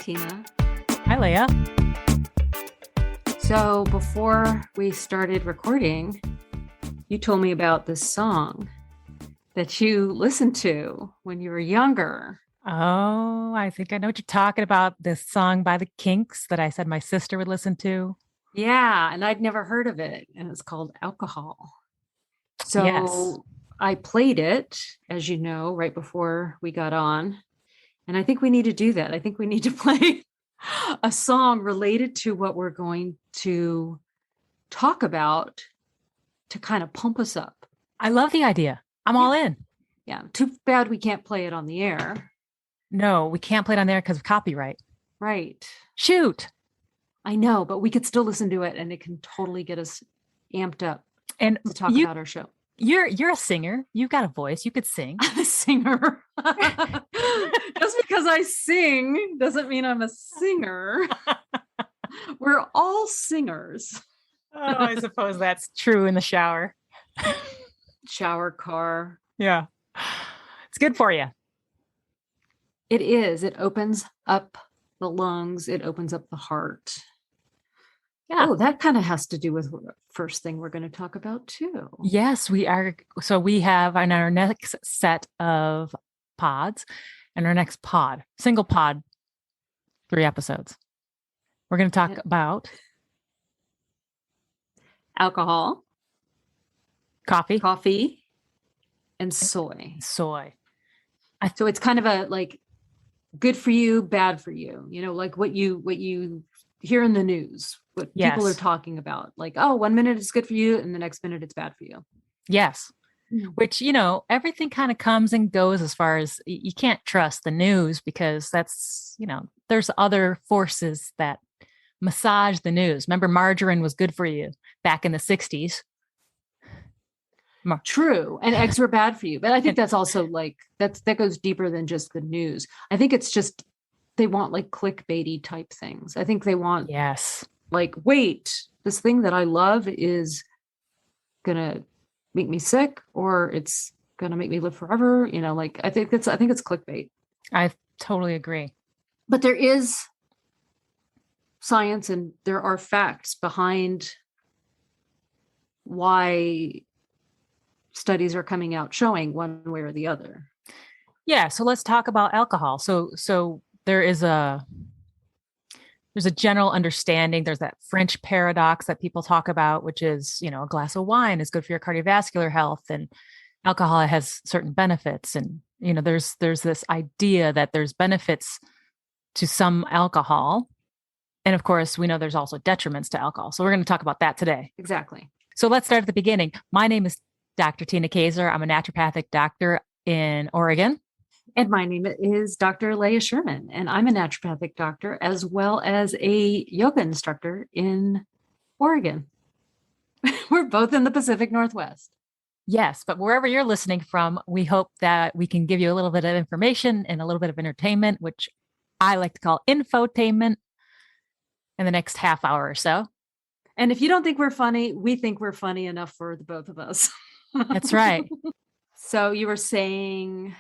Tina. Hi, Leah. So before we started recording, you told me about this song that you listened to when you were younger. Oh, I think I know what you're talking about. This song by the Kinks that I said my sister would listen to. Yeah, and I'd never heard of it, and it's called Alcohol. Yes. So I played it, as you know, right before we got on. And I think we need to do that. I think we need to play a song related to what we're going to talk about to kind of pump us up. I love the idea. I'm all in. Yeah. Too bad we can't play it on the air. No, we can't play it on there because of copyright. Right. Shoot. I know, but we could still listen to it and it can totally get us amped up And to talk about our show. You're a singer. You've got a voice. You could sing. I'm a singer. Just because I sing doesn't mean I'm a singer. We're all singers. Oh, I suppose that's true in the shower. Shower, car. Yeah. It's good for you. It is. It opens up the lungs. It opens up the heart. Yeah. Oh, that kind of has to do with the first thing we're going to talk about too. Yes, we are. So we have in our next set of pods and our next single pod, 3 episodes. We're going to talk about alcohol, coffee, and soy. So it's kind of a like good for you, bad for you. You know, like what you hear in the news, what people are talking about. Like, oh, 1 minute it's good for you, and the next minute it's bad for you. Yes. Which, everything kind of comes and goes as far as you can't trust the news because that's, there's other forces that massage the news. Remember, margarine was good for you back in the 60s. True. And eggs were bad for you. But I think that's also like, that goes deeper than just the news. I think it's just, they want like clickbaity type things. I think they want, like, wait, this thing that I love is going to make me sick or it's going to make me live forever. I think it's clickbait. I totally agree. But there is science and there are facts behind why studies are coming out showing one way or the other. Yeah. So let's talk about alcohol. So there's a general understanding. There's that French paradox that people talk about, which is, a glass of wine is good for your cardiovascular health and alcohol has certain benefits. And, there's this idea that there's benefits to some alcohol. And of course, we know there's also detriments to alcohol. So we're going to talk about that today. Exactly. So let's start at the beginning. My name is Dr. Tina Kaiser. I'm a naturopathic doctor in Oregon. And my name is Dr. Leah Sherman, and I'm a naturopathic doctor as well as a yoga instructor in Oregon. We're both in the Pacific Northwest. Yes, but wherever you're listening from, we hope that we can give you a little bit of information and a little bit of entertainment, which I like to call infotainment, in the next half hour or so. And if you don't think we're funny, we think we're funny enough for the both of us. That's right. So you were saying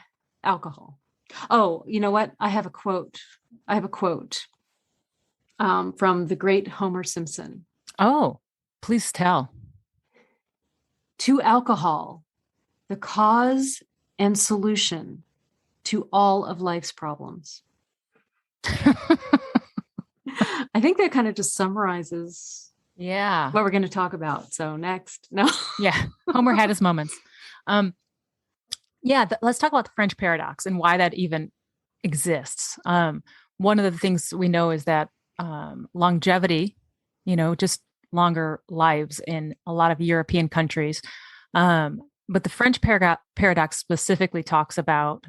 alcohol. Oh, you know what? I have a quote from the great Homer Simpson. Oh, please tell. To alcohol, the cause and solution to all of life's problems. I think that kind of just summarizes what we're going to talk about. So next. No. Yeah. Homer had his moments. Let's talk about the French paradox and why that even exists. One of the things we know is that longevity, just longer lives in a lot of European countries. But the French paradox specifically talks about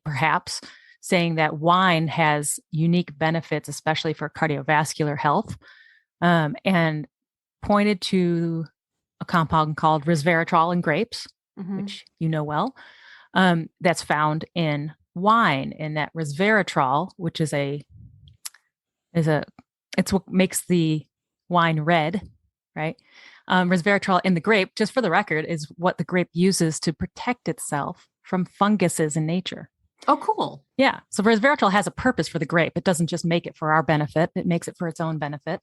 perhaps saying that wine has unique benefits, especially for cardiovascular health, and pointed to a compound called resveratrol in grapes, which you know well, that's found in wine. And that resveratrol, which is it's what makes the wine red, right? Resveratrol in the grape, just for the record, is what the grape uses to protect itself from funguses in nature. Oh, cool. Yeah. So resveratrol has a purpose for the grape. It doesn't just make it for our benefit. It makes it for its own benefit.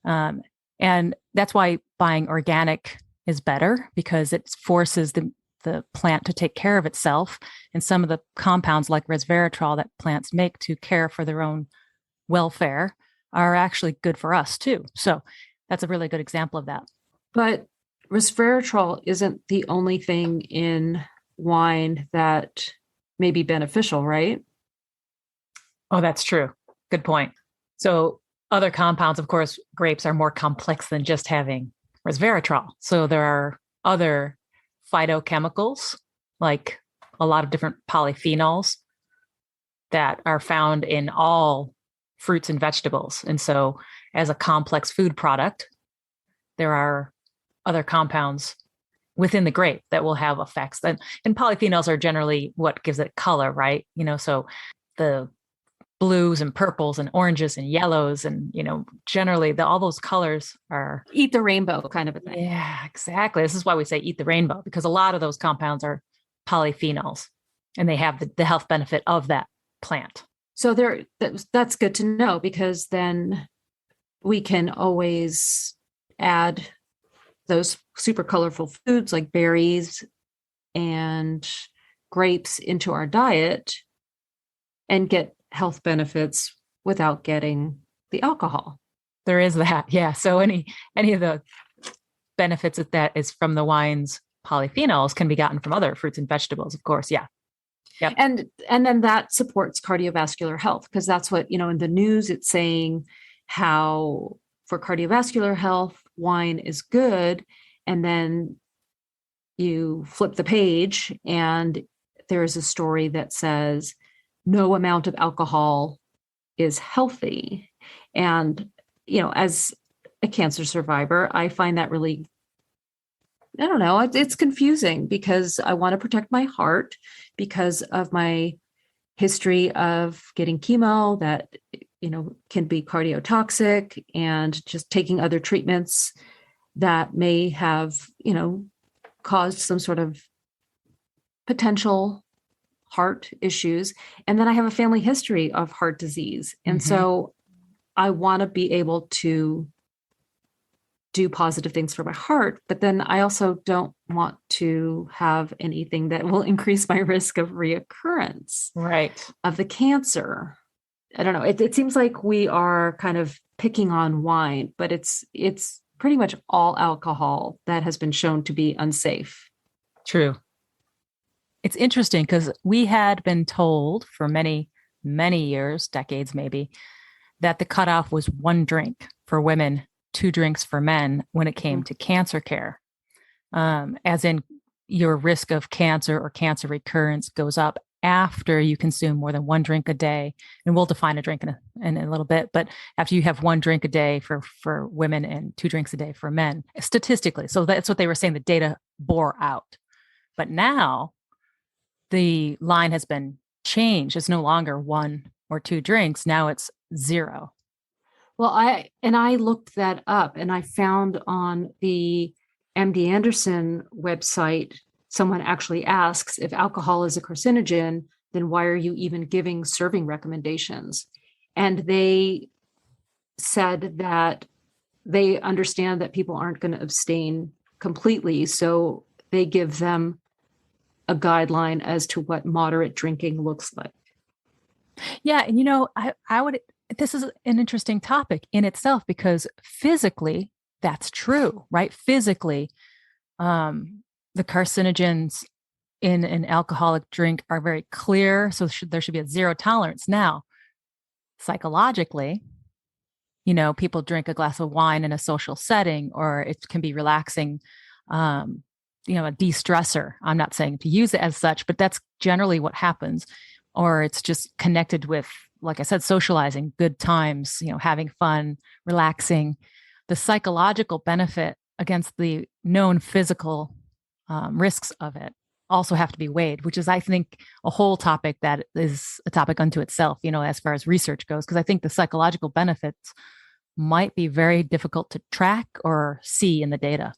And that's why buying organic is better, because it forces the plant to take care of itself. And some of the compounds like resveratrol that plants make to care for their own welfare are actually good for us too. So that's a really good example of that. But resveratrol isn't the only thing in wine that may be beneficial, right? Oh, that's true. Good point. So other compounds, of course, grapes are more complex than just having resveratrol. So there are other phytochemicals, like a lot of different polyphenols that are found in all fruits and vegetables. And so as a complex food product, there are other compounds within the grape that will have effects. And polyphenols are generally what gives it color, right? So the blues and purples and oranges and yellows, and generally all those colors are eat the rainbow kind of a thing. Yeah, exactly. This is why we say eat the rainbow, because a lot of those compounds are polyphenols and they have the health benefit of that plant. So that's good to know, because then we can always add those super colorful foods like berries and grapes into our diet and get health benefits without getting the alcohol. There is that. Yeah. So any of the benefits that is from the wine's polyphenols can be gotten from other fruits and vegetables, of course. Yeah. Yep. And then that supports cardiovascular health, because that's what, in the news, it's saying how for cardiovascular health, wine is good. And then you flip the page and there's a story that says no amount of alcohol is healthy. And, as a cancer survivor, I find that really, I don't know, it's confusing, because I want to protect my heart because of my history of getting chemo that, can be cardiotoxic, and just taking other treatments that may have, caused some sort of potential heart issues. And then I have a family history of heart disease. And so I want to be able to do positive things for my heart, but then I also don't want to have anything that will increase my risk of reoccurrence of the cancer. I don't know. It seems like we are kind of picking on wine, but it's pretty much all alcohol that has been shown to be unsafe. True. It's interesting because we had been told for many, many years, decades maybe, that the cutoff was 1 drink for women, 2 drinks for men when it came to cancer care. As in, your risk of cancer or cancer recurrence goes up after you consume more than 1 drink a day. And we'll define a drink in a little bit, but after you have 1 drink a day for women and 2 drinks a day for men, statistically. So that's what they were saying the data bore out. But now the line has been changed. It's no longer 1 or 2 drinks. Now it's 0. Well, I looked that up, and I found on the MD Anderson website, someone actually asks, if alcohol is a carcinogen, then why are you even giving serving recommendations? And they said that they understand that people aren't going to abstain completely, so they give them a guideline as to what moderate drinking looks like. Yeah, and I would. This is an interesting topic in itself, because physically that's true, right? Physically, the carcinogens in an alcoholic drink are very clear. So there should be a 0 tolerance. Now, psychologically, people drink a glass of wine in a social setting, or it can be relaxing, a de-stressor. I'm not saying to use it as such, but that's generally what happens. Or it's just connected with, like I said, socializing, good times, having fun, relaxing. The psychological benefit against the known physical risks of it also have to be weighed, which is, I think, a whole topic that is a topic unto itself, as far as research goes, because I think the psychological benefits might be very difficult to track or see in the data.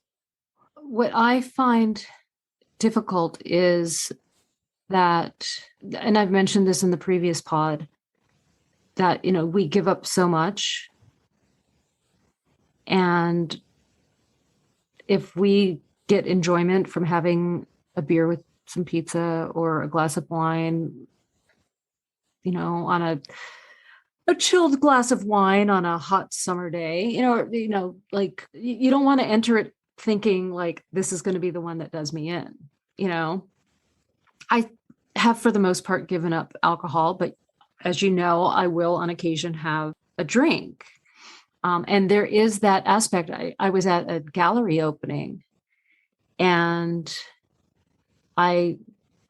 What I find difficult is that, and I've mentioned this in the previous pod, that, we give up so much. And if we get enjoyment from having a beer with some pizza or a glass of wine, on a chilled glass of wine on a hot summer day, like you don't want to enter it thinking like this is going to be the one that does me in. I have for the most part given up alcohol, but as you know, I will on occasion have a drink. And there is that aspect. I was at a gallery opening and I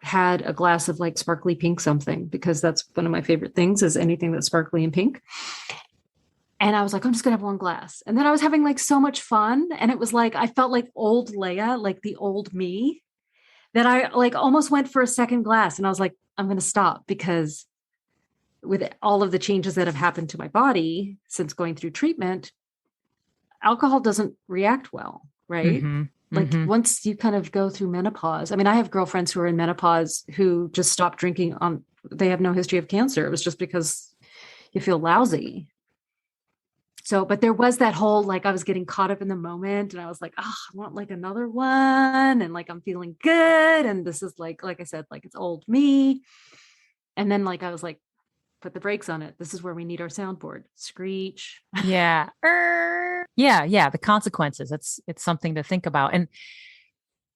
had a glass of like sparkly pink something, because that's one of my favorite things, is anything that's sparkly and pink. And I was like, I'm just gonna have one glass. And then I was having like so much fun. And it was like, I felt like old Leia, like the old me, that I like almost went for a second glass. And I was like, I'm gonna stop, because with all of the changes that have happened to my body since going through treatment, alcohol doesn't react well, right? Mm-hmm. Like once you kind of go through menopause, I mean, I have girlfriends who are in menopause who just stopped drinking they have no history of cancer. It was just because you feel lousy. So, but there was that whole, like, I was getting caught up in the moment and I was like, oh, I want like another one. And like, I'm feeling good. And this is like I said, like it's old me. And then like, I was like, put the brakes on it. This is where we need our soundboard. Screech. Yeah. Yeah. The consequences. It's something to think about. And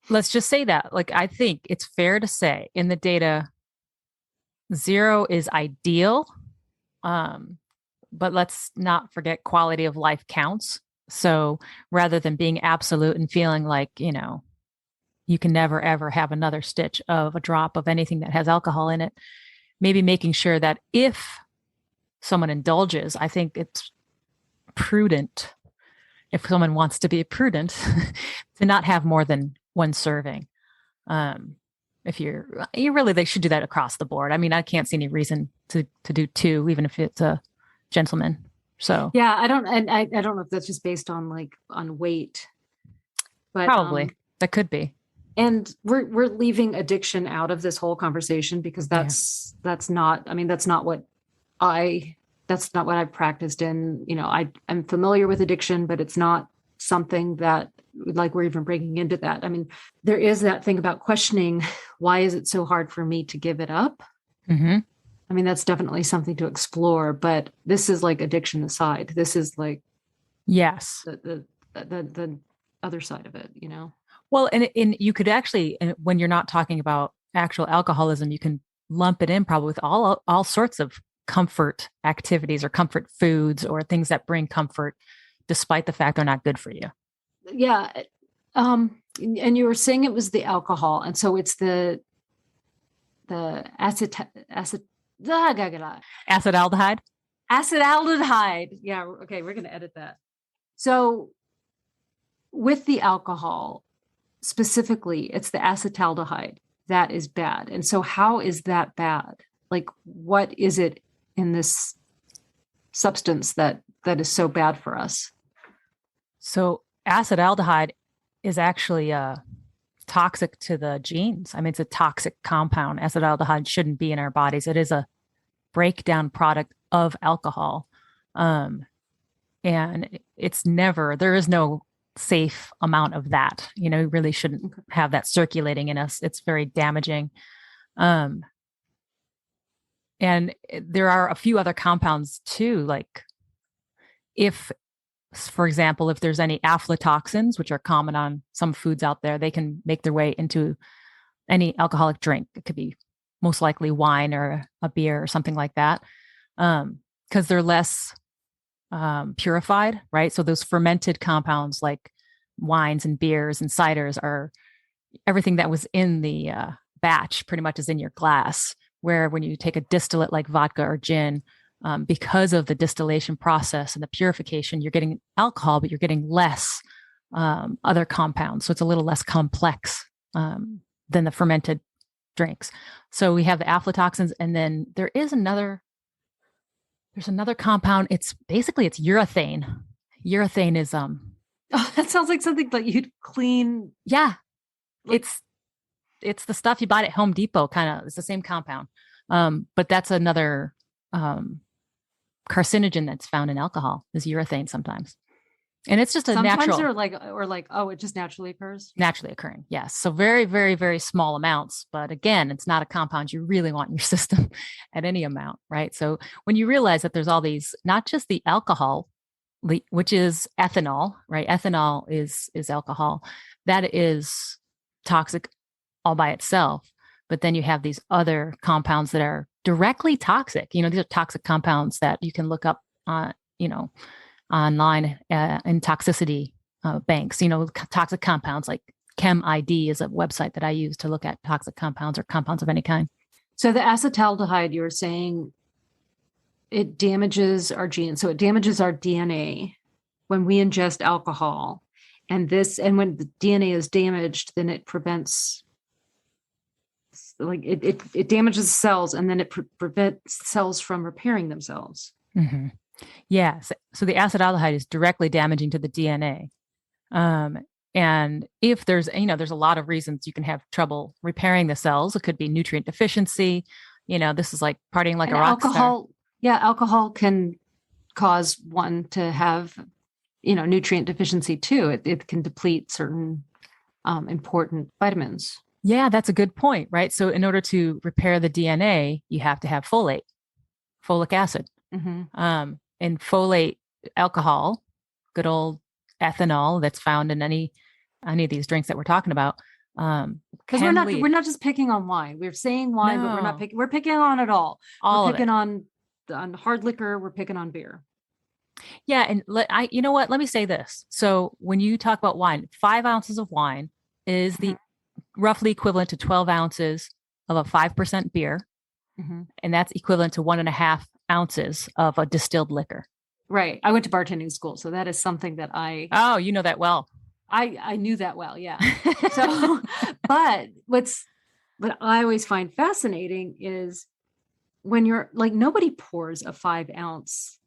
let's just say that, like, I think it's fair to say in the data, 0 is ideal. But let's not forget quality of life counts. So rather than being absolute and feeling like, you can never, ever have another stitch of a drop of anything that has alcohol in it, maybe making sure that if someone indulges, I think it's prudent, if someone wants to be prudent, to not have more than one serving. If you really, they should do that across the board. I mean, I can't see any reason to do 2, even if it's a gentleman. So yeah, I don't know if that's just based on weight, but probably that could be. And we're leaving addiction out of this whole conversation, because that's not what I've practiced in. I'm familiar with addiction, but it's not something that like we're even breaking into that. I mean, there is that thing about questioning, why is it so hard for me to give it up? Mm-hmm. I mean, that's definitely something to explore, but this is like addiction aside. This is like, yes, the other side of it, Well, and you could actually, when you're not talking about actual alcoholism, you can lump it in probably with all sorts of comfort activities or comfort foods or things that bring comfort, despite the fact they're not good for you. Yeah. And you were saying it was the alcohol, and so it's the Acetaldehyde. Acetaldehyde. Yeah. Okay. We're going to edit that. So with the alcohol specifically, it's the acetaldehyde that is bad. And so how is that bad? Like, what is it in this substance that is so bad for us? So acetaldehyde is actually toxic to the genes. I mean, it's a toxic compound. Acetaldehyde shouldn't be in our bodies. It is a breakdown product of alcohol. And there is no safe amount of that. You really shouldn't have that circulating in us. It's very damaging. And there are a few other compounds too, like for example, if there's any aflatoxins, which are common on some foods out there, they can make their way into any alcoholic drink. It could be most likely wine or a beer or something like that, because they're less purified, right? So those fermented compounds like wines and beers and ciders are everything that was in the batch pretty much is in your glass, where when you take a distillate like vodka or gin, because of the distillation process and the purification, you're getting alcohol, but you're getting less other compounds. So it's a little less complex than the fermented drinks. So we have the aflatoxins, and then there's another compound. It's urethane. Urethane is Oh, that sounds like something that you'd clean. Yeah. it's the stuff you buy at Home Depot, kind of. It's the same compound. But that's another carcinogen that's found in alcohol is urethane sometimes. And it's just a sometimes natural, oh, it just naturally occurs. Naturally occurring. Yes. So very, very, very small amounts. But again, it's not a compound you really want in your system at any amount. Right. So when you realize that there's all these, not just the alcohol, which is ethanol, right? Ethanol is alcohol that is toxic all by itself. But then you have these other compounds that are directly toxic. These are toxic compounds that you can look up on, online in toxicity banks. Toxic compounds like ChemID is a website that I use to look at toxic compounds or compounds of any kind. So the acetaldehyde, you're saying it damages our genes. So it damages our DNA when we ingest alcohol. And when the DNA is damaged, then it prevents, like it damages cells, and then it prevents cells from repairing themselves. Mm-hmm. Yes. So the acetaldehyde is directly damaging to the DNA. And if there's a lot of reasons you can have trouble repairing the cells. It could be nutrient deficiency. This is like partying like a rock star. Yeah, alcohol can cause one to have, nutrient deficiency too. It can deplete certain important vitamins. Yeah, that's a good point, right? So in order to repair the DNA, you have to have folic acid. Mm-hmm. And folate alcohol, good old ethanol that's found in any of these drinks that we're talking about. Because we're not just picking on wine. We're saying wine, but we're not picking. We're picking on it all. We're picking on hard liquor. We're picking on beer. Yeah, and you know what? Let me say this. So when you talk about wine, 5 ounces of wine is the roughly equivalent to 12 ounces of a 5% beer, and that's equivalent to 1.5 ounces of a distilled liquor. Right. I went to bartending school, so that is something that Oh, you know that well. I knew that well, yeah. So, but what I always find fascinating is when you're like, nobody pours a 5-ounce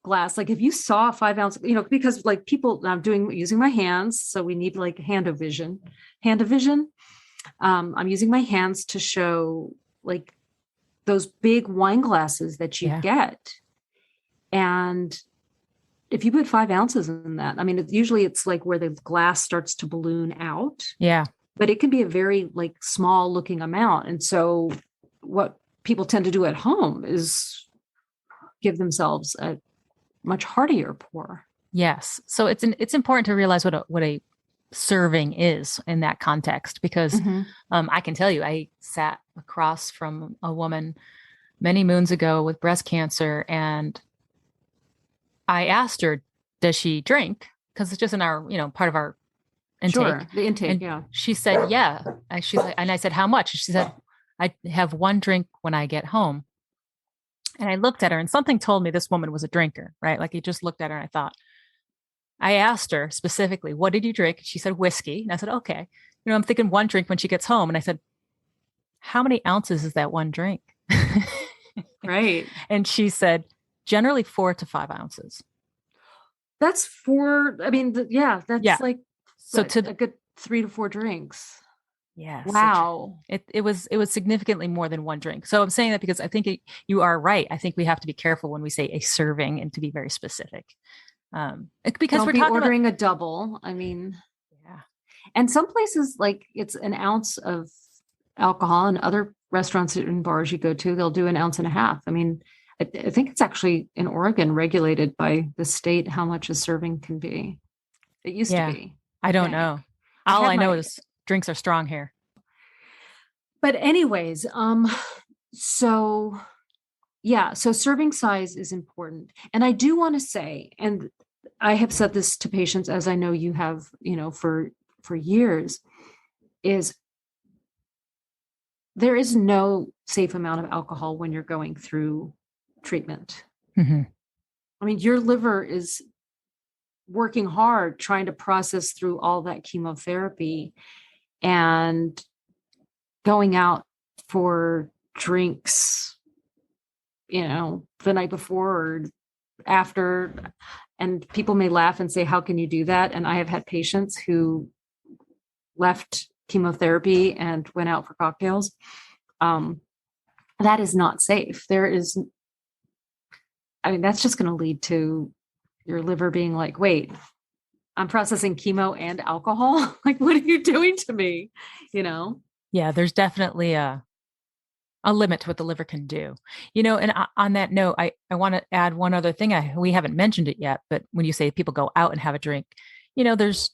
glass. Like if you saw a 5-ounce, because like people, I'm using my hands, so we need like hand vision. I'm using my hands to show like those big wine glasses that you get. And if you put 5 ounces in that, I mean, usually it's like where the glass starts to balloon out. Yeah. But it can be a very like small looking amount. And so what people tend to do at home is give themselves a much heartier pour. Yes. So it's important to realize what a serving is in that context, because I can tell you, I sat across from a woman many moons ago with breast cancer, and I asked her, does she drink? Because it's just in our, part of our intake. Sure, the intake, and yeah. She said, yeah. She's like, and I said, how much? She said, I have one drink when I get home. And I looked at her, and something told me this woman was a drinker, right? Like, I just looked at her and I asked her specifically, what did you drink? She said, whiskey. And I said, okay. I'm thinking one drink when she gets home. And I said, how many ounces is that one drink? Right. And she said, generally 4 to 5 ounces. That's 4. I mean, that's like so a good 3 to 4 drinks. Yes. Wow. It was significantly more than one drink. So I'm saying that because I think you are right. I think we have to be careful when we say a serving and to be very specific. Because we're talking ordering a double. I mean, yeah. And some places, like, it's an ounce of alcohol, and other restaurants and bars you go to, they'll do 1.5 ounces. I mean, I think it's actually in Oregon regulated by the state how much a serving can be. It used to be. I don't know. All I know is drinks are strong here. But anyways, so serving size is important. And I do want to say, and I have said this to patients, as I know you have, for years, is there is no safe amount of alcohol when you're going through treatment. Mm-hmm. I mean, your liver is working hard trying to process through all that chemotherapy, and going out for drinks, the night before or after. And people may laugh and say, how can you do that? And I have had patients who left chemotherapy and went out for cocktails. That is not safe. That's just going to lead to your liver being like, wait, I'm processing chemo and alcohol. Like, what are you doing to me? Yeah, there's definitely a limit to what the liver can do. And on that note, I want to add one other thing. We haven't mentioned it yet, but when you say people go out and have a drink, there's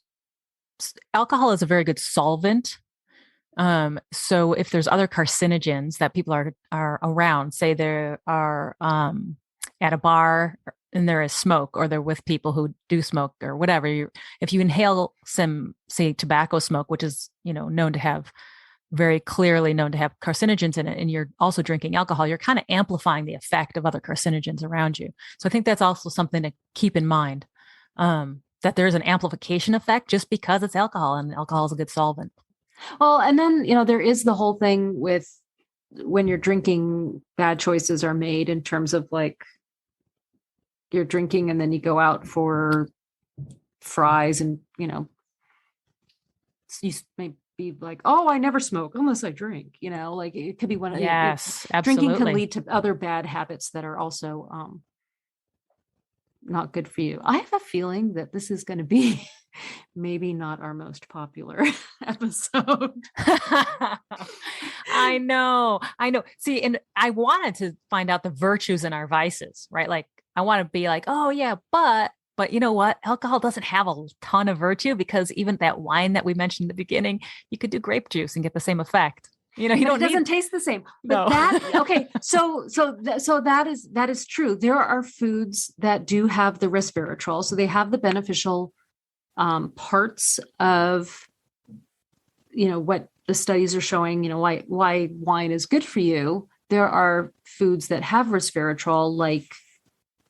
alcohol is a very good solvent. So if there's other carcinogens that people are around, say they are at a bar and there is smoke, or they're with people who do smoke or whatever, if you inhale some, say, tobacco smoke, which is, very clearly known to have carcinogens in it, and you're also drinking alcohol, you're kind of amplifying the effect of other carcinogens around you. So I think that's also something to keep in mind, that there's an amplification effect just because it's alcohol, and alcohol is a good solvent. Well, and then, there is the whole thing with when you're drinking, bad choices are made in terms of like you're drinking and then you go out for fries and, you may be like, oh, I never smoke unless I drink, like it could be one of yes, absolutely. Drinking can lead to other bad habits that are also not good for you. I have a feeling that this is going to be maybe not our most popular episode. I know. See, and I wanted to find out the virtues and our vices, right? Like I want to be like, oh yeah, but you know what? Alcohol doesn't have a ton of virtue, because even that wine that we mentioned in the beginning, you could do grape juice and get the same effect. It doesn't taste the same. But no. Okay. So that is true. There are foods that do have the resveratrol. So they have the beneficial parts of, what the studies are showing, why wine is good for you. There are foods that have resveratrol, like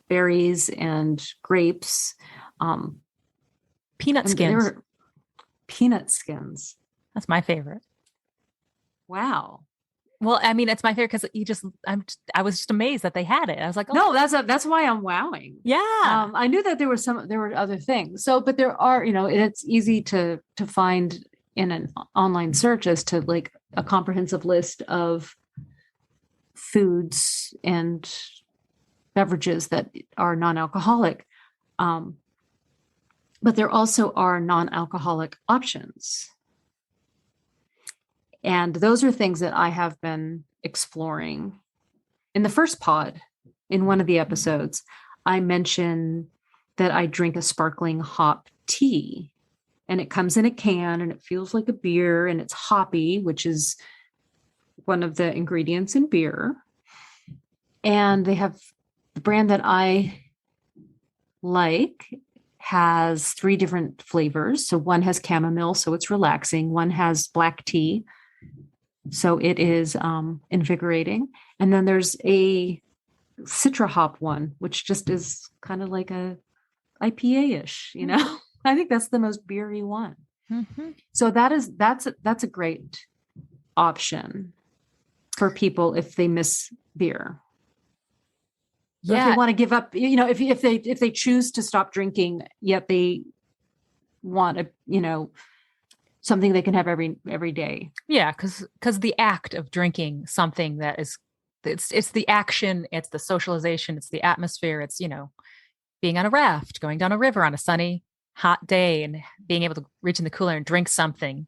berries and grapes. Peanut skins. Peanut skins. That's my favorite. Wow. Well, it's my favorite because I was just amazed that they had it. I was like, oh. No, that's why I'm wowing. Yeah. I knew that there were other things. So, but there are, it's easy to find in an online search as to like a comprehensive list of foods and beverages that are non-alcoholic. But there also are non-alcoholic options. And those are things that I have been exploring. In the first pod, in one of the episodes, I mentioned that I drink a sparkling hop tea, and it comes in a can and it feels like a beer, and it's hoppy, which is one of the ingredients in beer. And they have the brand that I like has 3 different flavors. So one has chamomile, so it's relaxing. One has black tea, so it is invigorating. And then there's a citra hop one, which just is kind of like a IPA-ish, I think that's the most beery one. Mm-hmm. So that's a great option for people if they miss beer. Yeah. If they want to give up, if they choose to stop drinking, yet they want something they can have every day. Yeah, because the act of drinking something that is, it's the action, it's the socialization, it's the atmosphere, it's being on a raft, going down a river on a sunny, hot day, and being able to reach in the cooler and drink something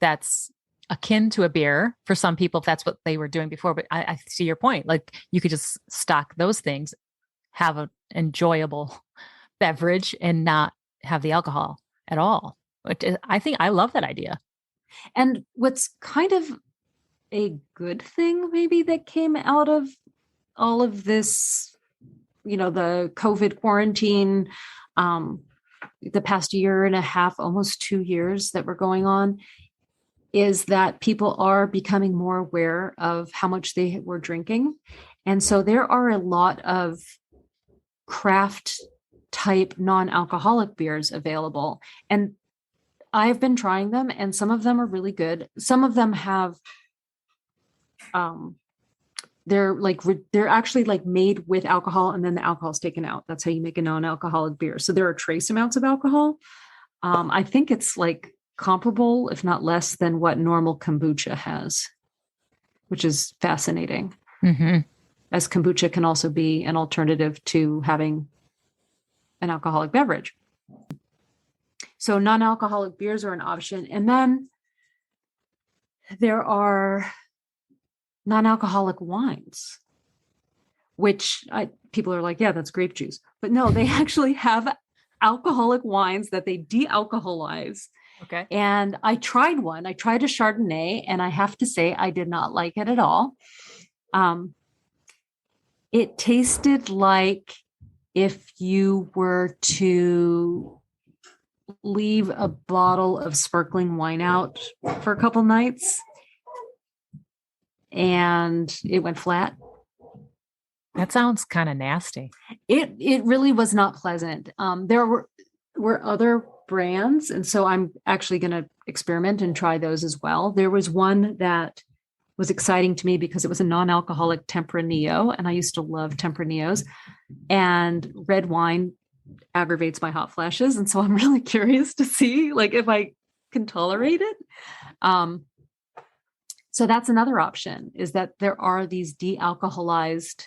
that's akin to a beer for some people, if that's what they were doing before. But I see your point. Like you could just stock those things, have an enjoyable beverage, and not have the alcohol at all. I think I love that idea. And what's kind of a good thing maybe that came out of all of this, the COVID quarantine, the past year and a half, almost 2 years that were going on, is that people are becoming more aware of how much they were drinking. And so there are a lot of craft type non-alcoholic beers available. And I've been trying them, and some of them are really good. Some of them have, they're actually like made with alcohol, and then the alcohol is taken out. That's how you make a non-alcoholic beer. So there are trace amounts of alcohol. I think it's like comparable, if not less, than what normal kombucha has, which is fascinating. Mm-hmm. As kombucha can also be an alternative to having an alcoholic beverage. So non-alcoholic beers are an option. And then there are non-alcoholic wines, which people are like, yeah, that's grape juice. But no, they actually have alcoholic wines that they de-alcoholize. Okay. And I tried one. I tried a Chardonnay, and I have to say I did not like it at all. It tasted like if you were to leave a bottle of sparkling wine out for a couple nights and it went flat. That sounds kind of nasty. It really was not pleasant. There were other brands, and so I'm actually going to experiment and try those as well. There was one that was exciting to me because it was a non-alcoholic Tempranillo, and I used to love Tempranillos, and red wine aggravates my hot flashes, and so I'm really curious to see like if I can tolerate it. So that's another option, is that there are these de-alcoholized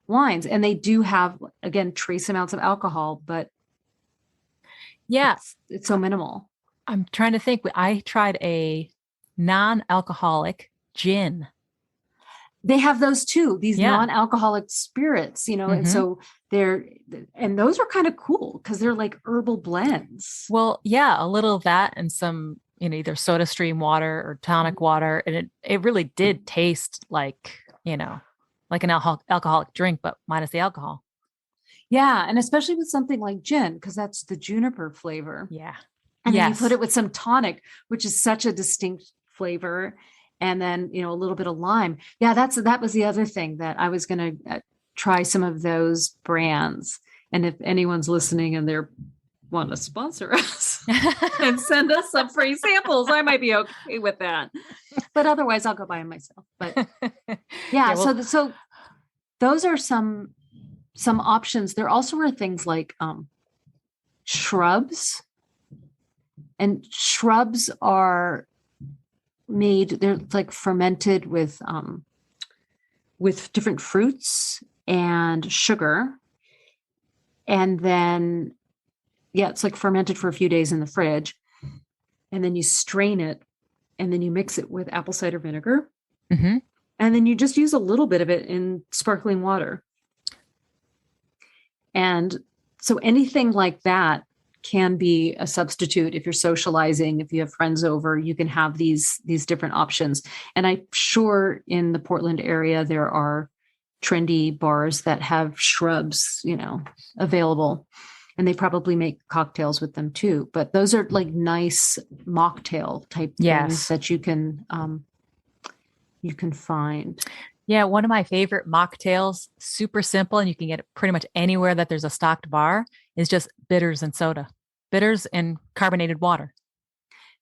wines, and they do have, again, trace amounts of alcohol, but it's so minimal. I'm trying to think. I tried a non-alcoholic gin. They have those too, these non-alcoholic spirits, and so and those are kind of cool because they're like herbal blends. Well, yeah, a little of that and some, either soda stream water or tonic water. And it really did taste like, like an alcoholic drink, but minus the alcohol. Yeah. And especially with something like gin, because that's the juniper flavor. Yeah. And then you put it with some tonic, which is such a distinct flavor. And then, a little bit of lime. Yeah, that was the other thing that I was going to try some of those brands. And if anyone's listening and they're want to sponsor us and send us some free samples, I might be okay with that. But otherwise, I'll go buy them myself. But so those are some options. There also are things like shrubs, and shrubs are they're like fermented with different fruits and sugar, and then it's like fermented for a few days in the fridge, and then you strain it, and then you mix it with apple cider vinegar, and then you just use a little bit of it in sparkling water. And so anything like that can be a substitute. If you're socializing, if you have friends over, you can have these different options. And I'm sure in the Portland area, there are trendy bars that have shrubs, available, and they probably make cocktails with them too. But those are like nice mocktail type things that you can find. Yeah. One of my favorite mocktails, super simple, and you can get it pretty much anywhere that there's a stocked bar, is just bitters and soda, bitters and carbonated water.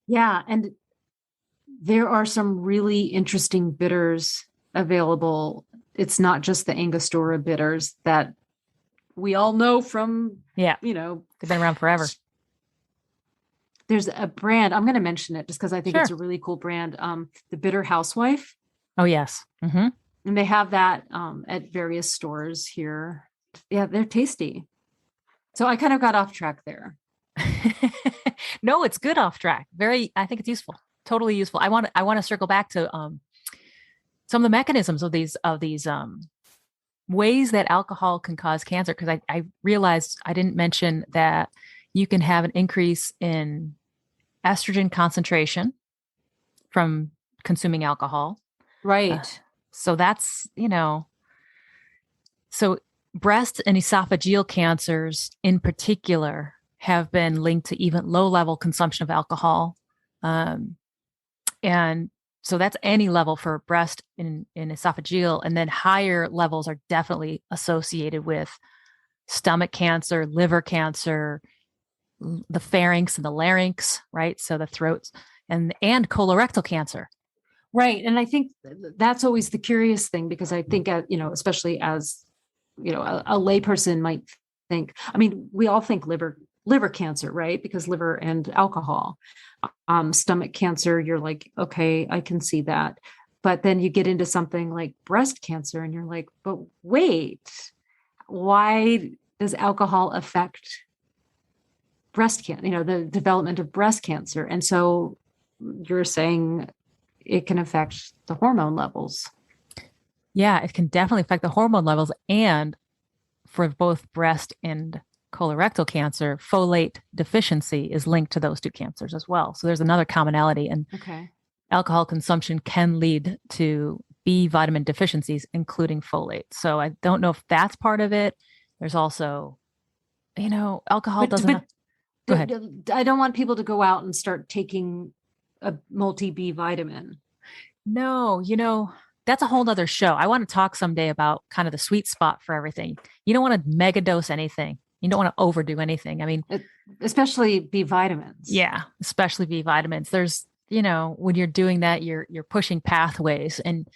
Yeah. And there are some really interesting bitters available. It's not just the Angostura bitters that we all know from, they've been around forever. There's a brand, I'm going to mention it just because I think it's a really cool brand. The Bitter Housewife. Oh, yes. Mm-hmm. And they have that at various stores here. Yeah, they're tasty. So I kind of got off track there. No, it's good off track. I think it's useful. Totally useful. I want to circle back to some of the mechanisms of these ways that alcohol can cause cancer. Because I realized I didn't mention that you can have an increase in estrogen concentration from consuming alcohol. Right. So that's, so breast and esophageal cancers in particular have been linked to even low level consumption of alcohol. And so that's any level for breast and esophageal. And then higher levels are definitely associated with stomach cancer, liver cancer, the pharynx and the larynx, right? So the throats and colorectal cancer. Right. And I think that's always the curious thing, because I think, especially as, a layperson might think, we all think liver liver cancer, right? Because liver and alcohol. Stomach cancer, you're like, okay, I can see that. But then you get into something like breast cancer and you're like, but wait, why does alcohol affect breast cancer, the development of breast cancer? And so you're saying it can affect the hormone levels. Yeah, it can definitely affect the hormone levels. And for both breast and colorectal cancer, folate deficiency is linked to those two cancers as well. So there's another commonality. And alcohol consumption can lead to B vitamin deficiencies, including folate. So I don't know if that's part of it. There's also, alcohol doesn't. Go ahead. I don't want people to go out and start taking a multi-B vitamin. No, that's a whole nother show. I want to talk someday about kind of the sweet spot for everything. You don't want to mega dose anything. You don't want to overdo anything. I mean, especially B vitamins. Yeah, especially B vitamins. There's, when you're doing that, you're pushing pathways. And,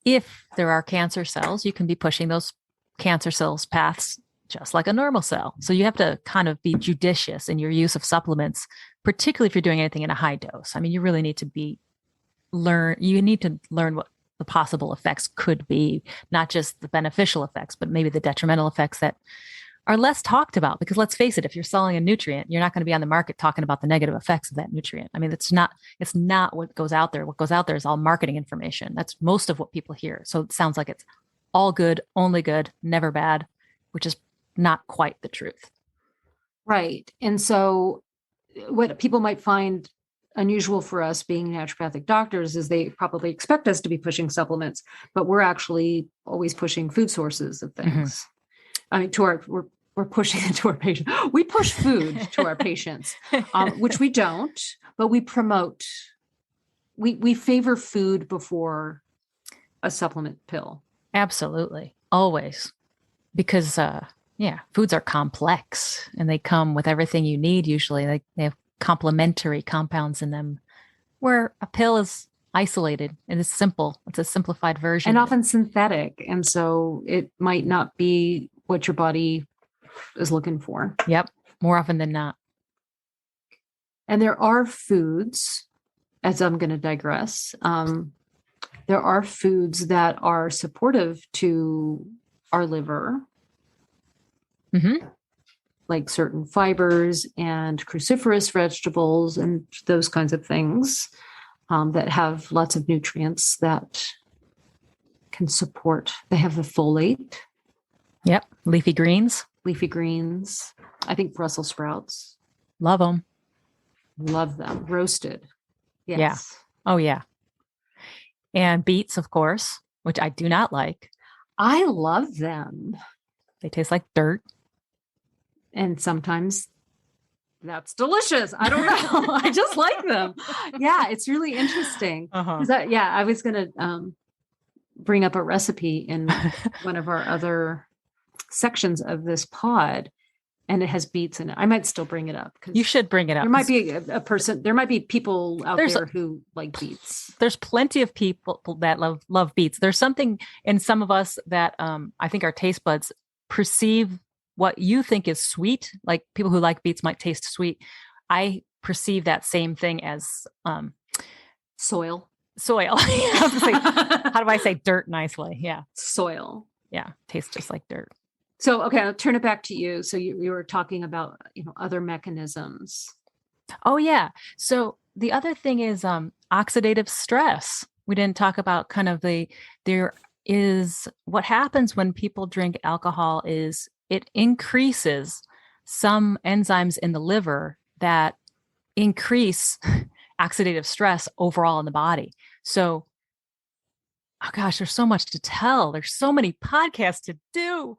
if there are cancer cells, you can be pushing those cancer cells paths just like a normal cell. So you have to kind of be judicious in your use of supplements, particularly if you're doing anything in a high dose. I mean, you really need to learn what the possible effects could be, not just the beneficial effects, but maybe the detrimental effects that are less talked about. Because let's face it, if you're selling a nutrient, you're not going to be on the market talking about the negative effects of that nutrient. I mean, it's not what goes out there. What goes out there is all marketing information. That's most of what people hear. So it sounds like it's all good, only good, never bad, which is not quite the truth. Right. And so what people might find unusual for us being naturopathic doctors is they probably expect us to be pushing supplements, but we're actually always pushing food sources of things. I mean, we're pushing it to our patients. We push food to our patients, which we don't, but we promote. We favor food before a supplement pill. Absolutely, always, because foods are complex and they come with everything you need. Usually, they have complementary compounds in them, where a pill is isolated and it's simple. It's a simplified version, and often synthetic, and so it might not be what your body is looking for. Yep, more often than not. And there are foods, as I'm going to digress, there are foods that are supportive to our liver, like certain fibers and cruciferous vegetables and those kinds of things that have lots of nutrients that can support. They have the folate. Yep. Leafy greens. I think Brussels sprouts. Love them. Roasted. Yes. Yeah. Oh, yeah. And beets, of course, which I do not like. I love them. They taste like dirt. And sometimes that's delicious. I don't know. I just like them. Yeah, it's really interesting. I was going to bring up a recipe in one of our other sections of this pod, and it has beets in it. I might still bring it up. You should bring it up. There might be there might be people out there who like beets. There's plenty of people that love beets. There's something in some of us that I think our taste buds perceive what you think is sweet. Like people who like beets might taste sweet. I perceive that same thing as soil. How do I say dirt nicely? Yeah. Soil. Yeah. Tastes just like dirt. So, okay, I'll turn it back to you. So you were talking about, other mechanisms. Oh, yeah. So the other thing is oxidative stress. We didn't talk about kind of there is what happens when people drink alcohol is it increases some enzymes in the liver that increase oxidative stress overall in the body. So, oh gosh, there's so much to tell. There's so many podcasts to do.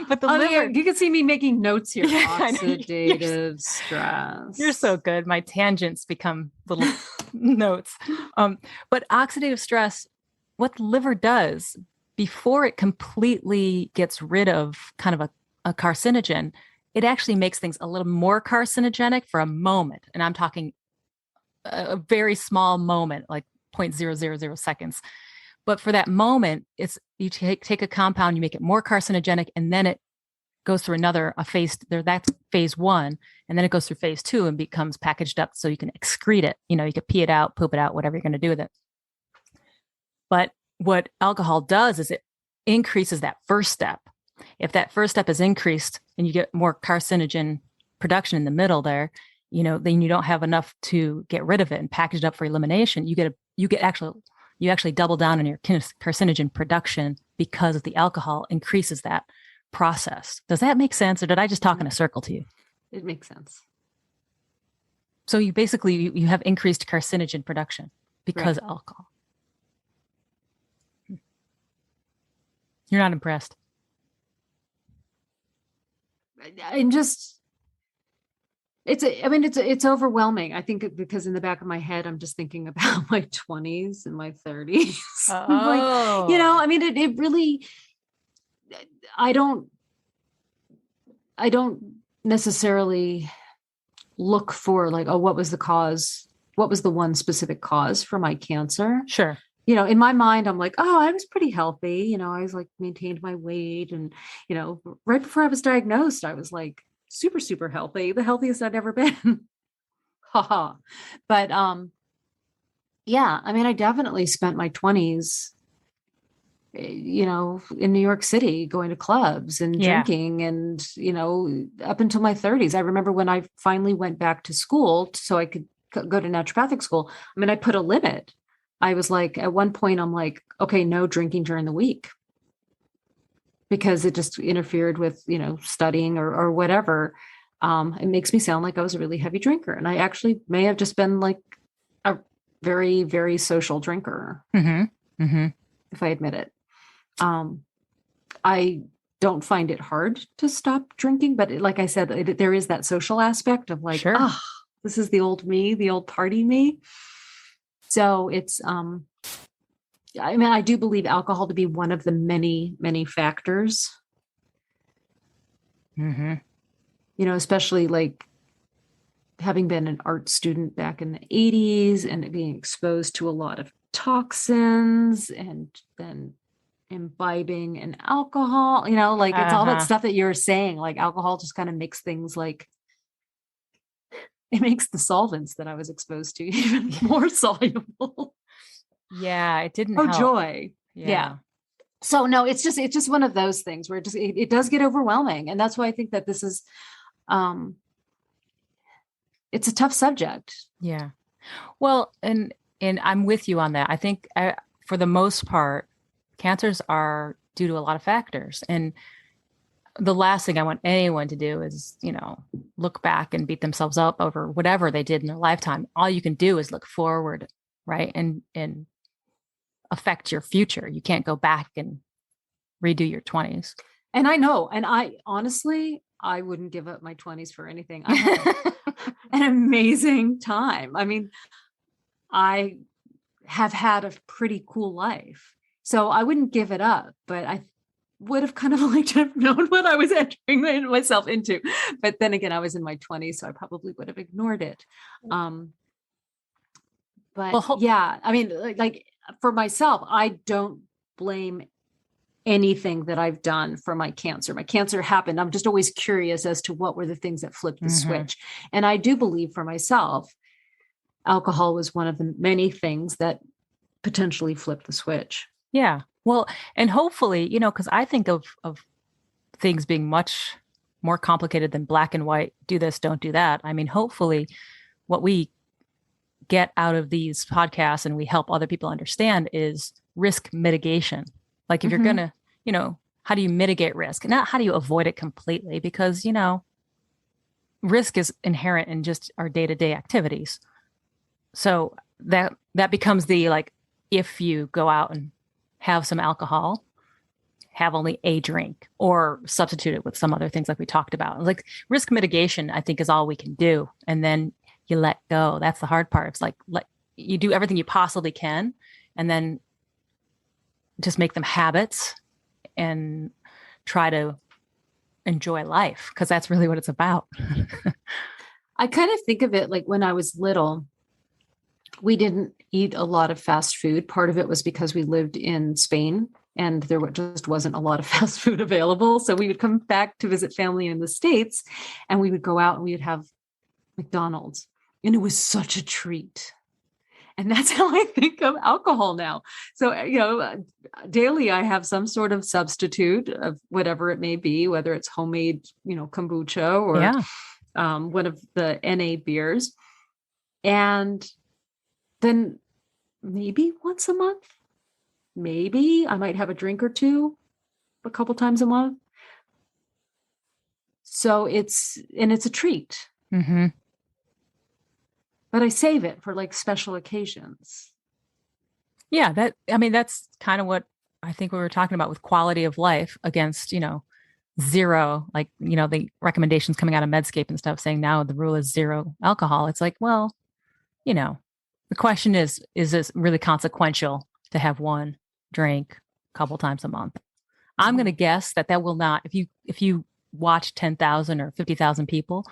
But the liver, you can see me making notes here. Oxidative stress. You're so good. My tangents become little notes. But oxidative stress, what the liver does before it completely gets rid of kind of a carcinogen, it actually makes things a little more carcinogenic for a moment. And I'm talking a very small moment, like 0.000 seconds. But for that moment, it's you take a compound, you make it more carcinogenic, and then it goes through a phase there. That's phase 1. And then it goes through phase 2 and becomes packaged up so you can excrete it. You can pee it out, poop it out, whatever you're going to do with it. But what alcohol does is it increases that first step. If that first step is increased and you get more carcinogen production in the middle there, then you don't have enough to get rid of it and package it up for elimination. You actually double down on your carcinogen production because the alcohol increases that process. Does that make sense, or did I just talk in a circle to you? It makes sense. So you basically you have increased carcinogen production because of alcohol. You're not impressed. I'm just, it's overwhelming. I think because in the back of my head, I'm just thinking about my 20s and my 30s. Oh. It really, I don't necessarily look for like, oh, what was the cause? What was the one specific cause for my cancer? Sure. In my mind, I'm like, oh, I was pretty healthy. I was like maintained my weight. And, right before I was diagnosed, I was like super, super healthy, the healthiest I'd ever been. Haha. But yeah, I definitely spent my 20s, in New York City, going to clubs and drinking and, up until my 30s. I remember when I finally went back to school so I could go to naturopathic school. I put a limit. I was like, at one point, I'm like, okay, no drinking during the week because it just interfered with, studying or whatever. It makes me sound like I was a really heavy drinker. And I actually may have just been like a very, very social drinker, if I admit it. I don't find it hard to stop drinking, but like I said, there is that social aspect of like, sure. This is the old me, the old party me. So it's, I do believe alcohol to be one of the many, many factors, especially like having been an art student back in the 80s and being exposed to a lot of toxins and then imbibing in alcohol, it's all that stuff that you're saying, like alcohol just kind of makes things like, it makes the solvents that I was exposed to even more soluble. Yeah, it didn't help. Joy. Yeah. So no, it's just one of those things where it does get overwhelming. And that's why I think that this is, it's a tough subject. Yeah. Well, and I'm with you on that. I think for the most part, cancers are due to a lot of factors. And the last thing I want anyone to do is, look back and beat themselves up over whatever they did in their lifetime. All you can do is look forward, right? And affect your future. You can't go back and redo your 20s. And I know, and I honestly, I wouldn't give up my 20s for anything. I had an amazing time. I have had a pretty cool life. So I wouldn't give it up, but I would have kind of liked to have known what I was entering myself into. But then again, I was in my 20s, so I probably would have ignored it. Like for myself, I don't blame anything that I've done for my cancer. My cancer happened. I'm just always curious as to what were the things that flipped the switch. And I do believe for myself, alcohol was one of the many things that potentially flipped the switch. Yeah. Well, and hopefully, because I think of things being much more complicated than black and white, do this, don't do that. Hopefully what we get out of these podcasts and we help other people understand is risk mitigation. Like if you're going to, how do you mitigate risk? Not how do you avoid it completely, because, risk is inherent in just our day-to-day activities. So that becomes the, like, if you go out and have some alcohol, have only a drink or substitute it with some other things like we talked about. Like risk mitigation, I think, is all we can do. And then you let go. That's the hard part. It's like, you do everything you possibly can and then just make them habits and try to enjoy life, because that's really what it's about. I kind of think of it like when I was little, we didn't eat a lot of fast food. Part of it was because we lived in Spain and there just wasn't a lot of fast food available. So we would come back to visit family in the States, and we would go out and we would have McDonald's, and it was such a treat. And that's how I think of alcohol now. So, daily I have some sort of substitute of whatever it may be, whether it's homemade, kombucha or one of the NA beers. And then maybe once a month, maybe I might have a drink or two a couple times a month. So it's a treat. Mm-hmm. But I save it for like special occasions. Yeah, that's kind of what I think we were talking about with quality of life against, zero, like, the recommendations coming out of Medscape and stuff saying now the rule is zero alcohol. It's like, well, the question is this really consequential to have one drink a couple times a month? I'm going to guess that will not, if you watch 10,000 or 50,000 people,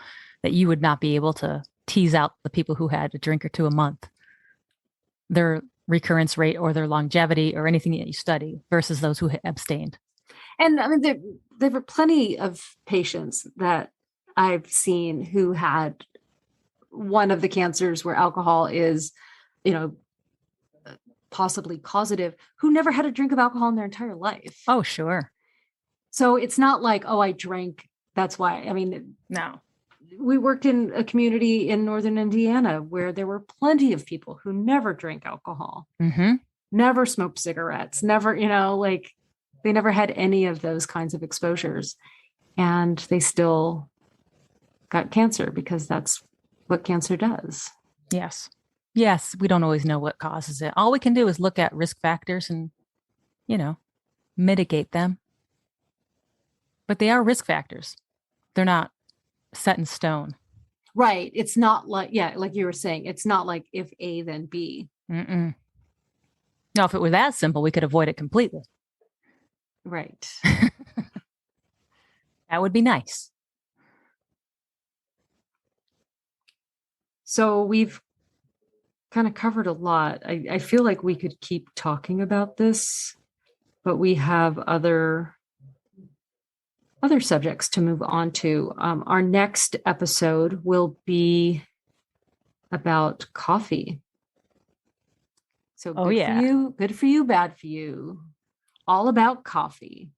that you would not be able to tease out the people who had a drink or two a month, their recurrence rate or their longevity or anything that you study versus those who abstained. And I mean, there were plenty of patients that I've seen who had one of the cancers where alcohol is, possibly causative, who never had a drink of alcohol in their entire life. Oh, sure. So it's not like, oh, I drank, that's why. I mean, no. We worked in a community in Northern Indiana where there were plenty of people who never drank alcohol, never smoked cigarettes, never, they never had any of those kinds of exposures. And they still got cancer because that's what cancer does. Yes. Yes. We don't always know what causes it. All we can do is look at risk factors and, mitigate them. But they are risk factors. They're not set in stone. Right. It's not like, like you were saying, it's not like if A, then B. Mm-mm. No, if it were that simple, we could avoid it completely. Right. That would be nice. So we've kind of covered a lot. I feel like we could keep talking about this, but we have other subjects to move on to. Our next episode will be about coffee. So good for you, bad for you. All about coffee.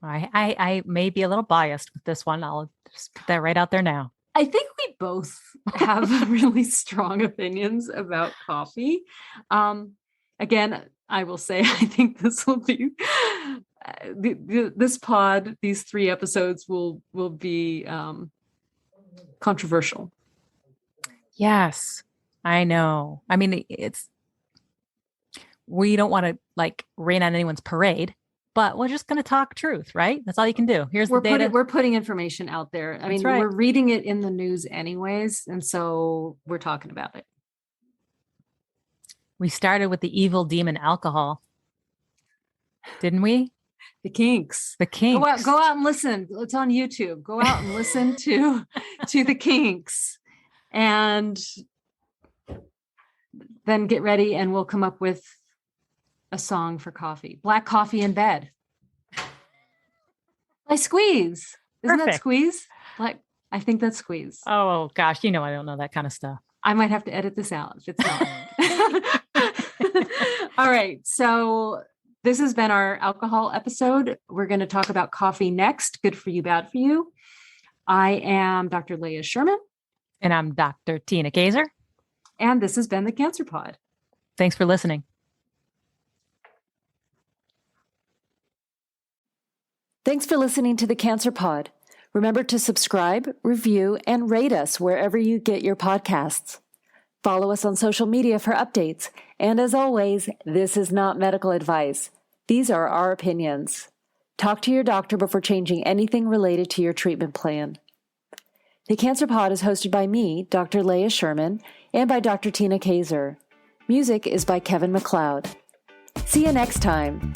I may be a little biased with this one. I'll just put that right out there now. I think we both have really strong opinions about coffee. Again, I will say, I think this will be this pod. These 3 episodes will be controversial. Yes, I know. I mean, we don't want to like rain on anyone's parade, but we're just going to talk truth, right? That's all you can do. Here's the data. We're putting information out there. I mean, we're reading it in the news anyways, and so we're talking about it. We started with the evil demon alcohol, didn't we? The Kinks. Go out and listen. It's on YouTube. Go out and listen to the Kinks, and then get ready, and we'll come up with a song for coffee. Black Coffee in Bed by Squeeze. Isn't that Squeeze? I think that's Squeeze. Oh gosh, I don't know that kind of stuff. I might have to edit this out if it's not. All right. So this has been our alcohol episode. We're going to talk about coffee next. Good for you, bad for you. I am Dr. Leah Sherman. And I'm Dr. Tina Kaiser. And this has been the Cancer Pod. Thanks for listening. Thanks for listening to the Cancer Pod. Remember to subscribe, review, and rate us wherever you get your podcasts. Follow us on social media for updates. And as always, this is not medical advice. These are our opinions. Talk to your doctor before changing anything related to your treatment plan. The Cancer Pod is hosted by me, Dr. Leah Sherman, and by Dr. Tina Kaiser. Music is by Kevin MacLeod. See you next time.